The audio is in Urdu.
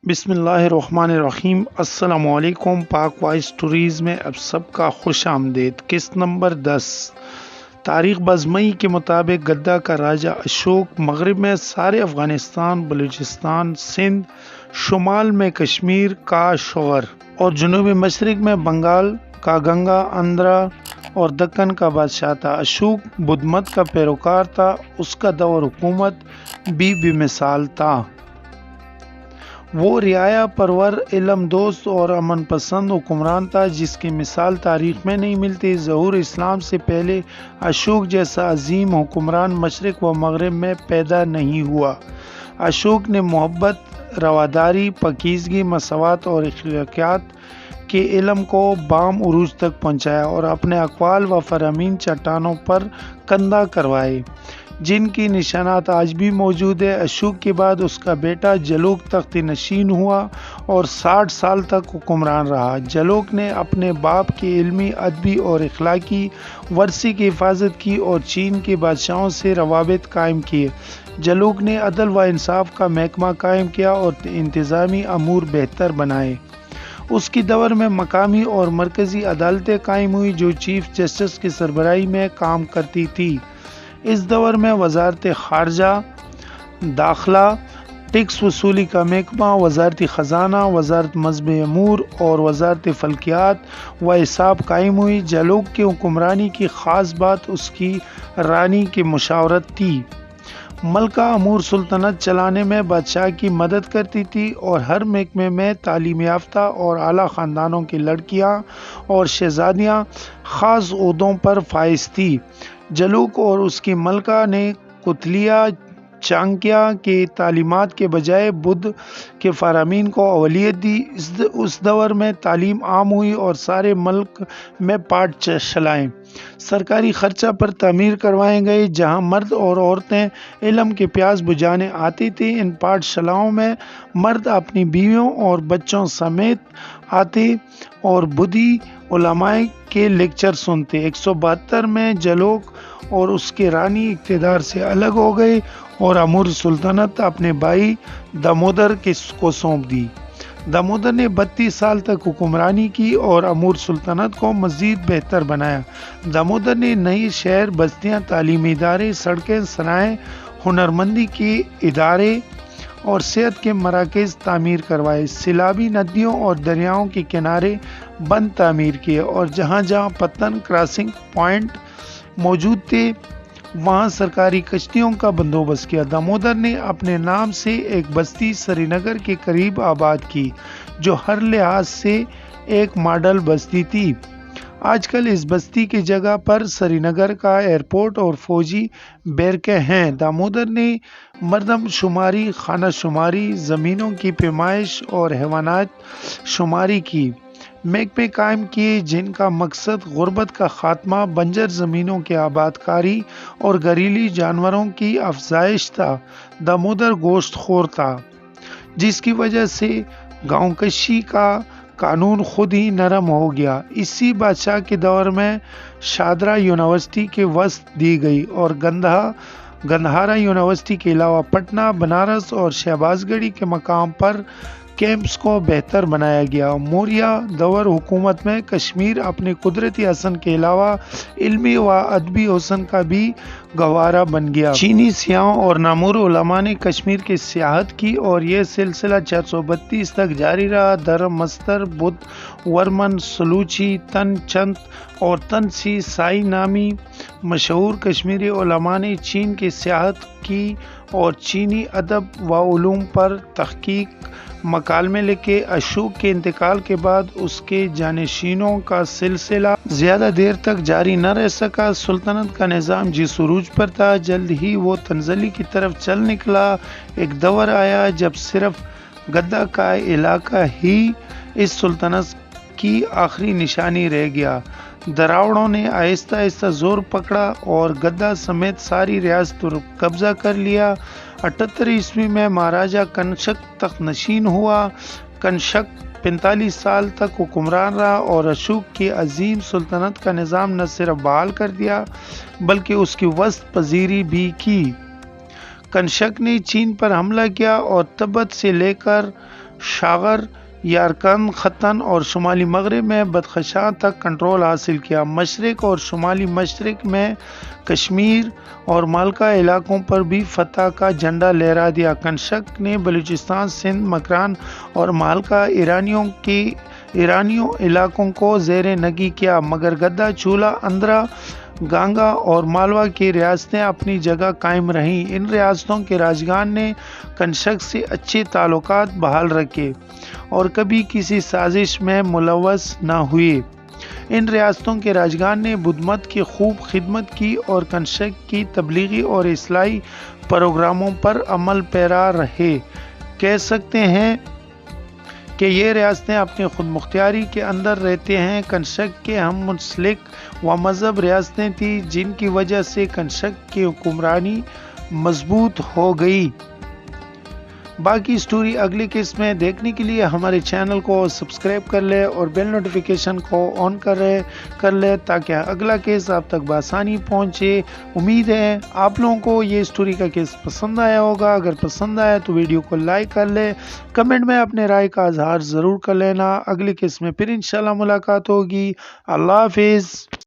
بسم اللہ الرحمن الرحیم۔ السلام علیکم۔ پاک وائس سٹوریز میں اب سب کا خوش آمدید۔ قسط نمبر 10۔ تاریخ بزمئی کے مطابق گدا کا راجہ اشوک مغرب میں سارے افغانستان، بلوچستان، سندھ، شمال میں کشمیر کا شغر اور جنوبی مشرق میں بنگال کا گنگا، آندھرا اور دکن کا بادشاہ تھا۔ اشوک بدھ مت کا پیروکار تھا۔ اس کا دور حکومت بھی بے مثال تھا۔ وہ رعایا پرور، علم دوست اور امن پسند حکمران تھا جس کی مثال تاریخ میں نہیں ملتی۔ ظہور اسلام سے پہلے اشوک جیسا عظیم حکمران مشرق و مغرب میں پیدا نہیں ہوا۔ اشوک نے محبت، رواداری، پاکیزگی، مساوات اور اخلاقیات کے علم کو بام عروج تک پہنچایا اور اپنے اقوال و فرامین چٹانوں پر کندہ کروائے جن کی نشانات آج بھی موجود ہے۔ اشوک کے بعد اس کا بیٹا جلوک تخت نشین ہوا اور 60 سال تک حکمران رہا۔ جلوک نے اپنے باپ کے علمی، ادبی اور اخلاقی ورثے کی حفاظت کی اور چین کے بادشاہوں سے روابط قائم کیے۔ جلوک نے عدل و انصاف کا محکمہ قائم کیا اور انتظامی امور بہتر بنائے۔ اس کی دور میں مقامی اور مرکزی عدالتیں قائم ہوئی جو چیف جسٹس کی سربراہی میں کام کرتی تھی۔ اس دور میں وزارت خارجہ، داخلہ، ٹیکس وصولی کا محکمہ، وزارت خزانہ، وزارت مذہبی امور اور وزارت فلکیات و حساب قائم ہوئی۔ جلوک کی حکمرانی کی خاص بات اس کی رانی کی مشاورت تھی۔ ملکہ امور سلطنت چلانے میں بادشاہ کی مدد کرتی تھی اور ہر محکمے میں تعلیم یافتہ اور اعلیٰ خاندانوں کی لڑکیاں اور شہزادیاں خاص عہدوں پر فائز تھیں۔ جلوک اور اس کی ملکہ نے کتلیا چانکیہ کے تعلیمات کے بجائے بدھ کے فرامین کو اولویت دی۔ اس دور میں تعلیم عام ہوئی اور سارے ملک میں پاٹ شالائیں سرکاری خرچہ پر تعمیر کروائے گئے جہاں مرد اور عورتیں علم کے پیاس بجھانے آتی تھیں۔ ان پاٹ شالاؤں میں مرد اپنی بیویوں اور بچوں سمیت آتے اور بدھی علماء کے لیکچر سنتے۔ 172 میں جلوک اور اس کے رانی اقتدار سے الگ ہو گئے اور امور سلطنت اپنے بھائی دامودر کو سونپ دی۔ دامودر نے 32 سال تک حکمرانی کی اور امور سلطنت کو مزید بہتر بنایا۔ دامودر نے نئی شہر بستیاں، تعلیمی ادارے، سڑکیں، صنائع، ہنرمندی کے ادارے اور صحت کے مراکز تعمیر کروائے۔ سیلابی ندیوں اور دریاؤں کے کنارے بند تعمیر کیے اور جہاں جہاں پتن کراسنگ پوائنٹ موجود تھے وہاں سرکاری کشتیوں کا بندوبست کیا۔ دامودر نے اپنے نام سے ایک بستی سری نگر کے قریب آباد کی جو ہر لحاظ سے ایک ماڈل بستی تھی۔ آج کل اس بستی کی جگہ پر سری نگر کا ایئرپورٹ اور فوجی بیرکیں ہیں۔ دامودر نے مردم شماری، خانہ شماری، زمینوں کی پیمائش اور حیوانات شماری کی محکمے قائم کیے جن کا مقصد غربت کا خاتمہ، بنجر زمینوں کی آباد کاری اور گھریلو جانوروں کی افزائش تھا۔ دامودر گوشت خور تھا جس کی وجہ سے گاؤں کشی کا قانون خود ہی نرم ہو گیا۔ اسی بادشاہ کے دور میں شاہدرہ یونیورسٹی کی وسعت دی گئی اور گندھارا یونیورسٹی کے علاوہ پٹنہ، بنارس اور شہباز گڑھی کے مقام پر کیمپس کو بہتر بنایا گیا۔ موریہ دور حکومت میں کشمیر اپنے قدرتی حسن کے علاوہ علمی و ادبی حسن کا بھی گہوارہ بن گیا۔ چینی سیاحوں اور نامور علماء نے کشمیر کی سیاحت کی اور یہ سلسلہ 432 تک جاری رہا۔ دھرم مستر، بدھ ورمن، سلوچی، تن چند اور تن سی سائی نامی مشہور کشمیری علماء نے چین کی سیاحت کی اور چینی ادب و علوم پر تحقیق مکالمے لکھے۔ اشوک کے انتقال کے بعد اس کے جانشینوں کا سلسلہ زیادہ دیر تک جاری نہ رہ سکا۔ سلطنت کا نظام جس عروج پر تھا جلد ہی وہ تنزلی کی طرف چل نکلا۔ ایک دور آیا جب صرف گدا کا علاقہ ہی اس سلطنت کی آخری نشانی رہ گیا۔ دراوڑوں نے آہستہ آہستہ زور پکڑا اور گدا سمیت ساری ریاست پر قبضہ کر لیا۔ 78 عیسوی میں مہاراجہ کنشک تخت نشین ہوا۔ کنشک 45 سال تک حکمران رہا اور اشوک کی عظیم سلطنت کا نظام نہ صرف بحال کر دیا بلکہ اس کی وسعت پذیری بھی کی۔ کنشک نے چین پر حملہ کیا اور تبت سے لے کر شاغر، یارکند خطن اور شمالی مغرب میں بدخشاں تک کنٹرول حاصل کیا۔ مشرق اور شمالی مشرق میں کشمیر اور مالکا علاقوں پر بھی فتح کا جھنڈا لہرا دیا۔ کنشک نے بلوچستان، سندھ، مکران اور مالکا ایرانیوں علاقوں کو زیر نگی کیا، مگر گدا، چولا، اندرا، گانگا اور مالوا کی ریاستیں اپنی جگہ قائم رہیں۔ ان ریاستوں کے راجگان نے کنشک سے اچھے تعلقات بحال رکھے اور کبھی کسی سازش میں ملوث نہ ہوئے۔ ان ریاستوں کے راجگان نے بدھ مت کی خوب خدمت کی اور کنشک کی تبلیغی اور اصلاحی پروگراموں پر عمل پیرا رہے۔ کہہ سکتے ہیں کہ یہ ریاستیں اپنی خود مختاری کے اندر رہتے ہیں۔ کنشک کے ہم منسلک و مذہب ریاستیں تھیں، جن کی وجہ سے کنشک کی حکمرانی مضبوط ہو گئی۔ باقی سٹوری اگلی قسط میں دیکھنے کے لیے ہمارے چینل کو سبسکرائب کر لے اور بیل نوٹیفیکیشن کو آن کر لے تاکہ اگلا کیس آپ تک بآسانی پہنچے۔ امید ہے آپ لوگوں کو یہ سٹوری کا کیس پسند آیا ہوگا۔ اگر پسند آیا تو ویڈیو کو لائک کر لے، کمنٹ میں اپنے رائے کا اظہار ضرور کر لینا۔ اگلی قسط میں پھر انشاءاللہ ملاقات ہوگی۔ اللہ حافظ۔